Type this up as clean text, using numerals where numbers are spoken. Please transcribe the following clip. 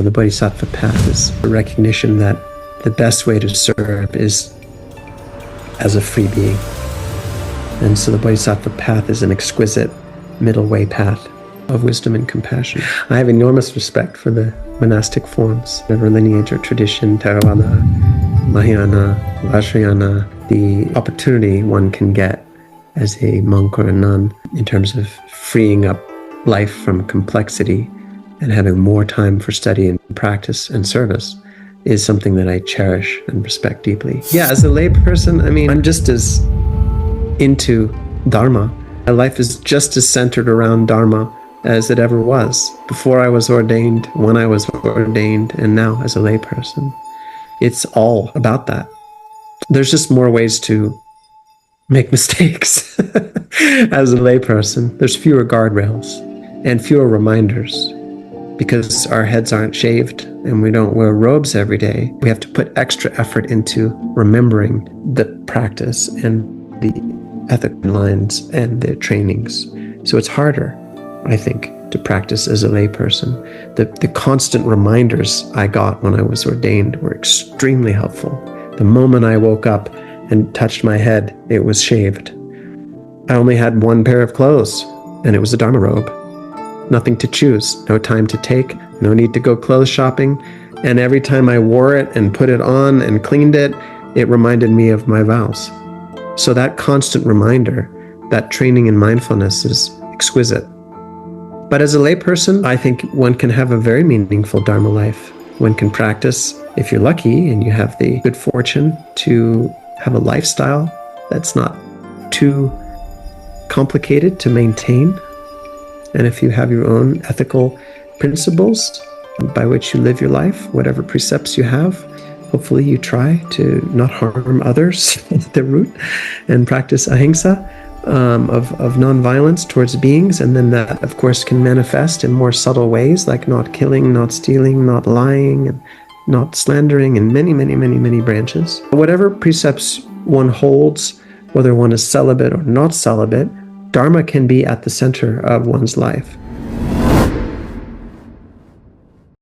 the Bodhisattva path is a recognition that the best way to serve is as a free being. And so the Bodhisattva path is an exquisite middle way path of wisdom and compassion. I have enormous respect for the monastic forms, whatever lineage or tradition, Theravada, Mahayana, Vajrayana, the opportunity one can get as a monk or a nun in terms of freeing up life from complexity and having more time for study and practice and service is something that I cherish and respect deeply. Yeah, as a layperson, I'm just as into Dharma. My life is just as centered around Dharma as it ever was before I was ordained, when I was ordained, and now as a layperson. It's all about that. There's just more ways to make mistakes as a layperson. There's fewer guardrails and fewer reminders because our heads aren't shaved and we don't wear robes every day. We have to put extra effort into remembering the practice and the ethical lines and the trainings. So it's harder, I think, to practice as a layperson. The constant reminders I got when I was ordained were extremely helpful. The moment I woke up and touched my head, it was shaved. I only had one pair of clothes, and it was a Dharma robe. Nothing to choose, no time to take, no need to go clothes shopping. And every time I wore it and put it on and cleaned it, it reminded me of my vows. So that constant reminder, that training in mindfulness is exquisite. But as a layperson, I think one can have a very meaningful Dharma life. One can practice, if you're lucky and you have the good fortune to have a lifestyle that's not too complicated to maintain. And if you have your own ethical principles by which you live your life, whatever precepts you have, hopefully you try to not harm others at the root and practice ahimsa of nonviolence towards beings. And then that, of course, can manifest in more subtle ways, like not killing, not stealing, not lying, and not slandering, and many, many, many, many branches. Whatever precepts one holds, whether one is celibate or not celibate, Dharma can be at the center of one's life.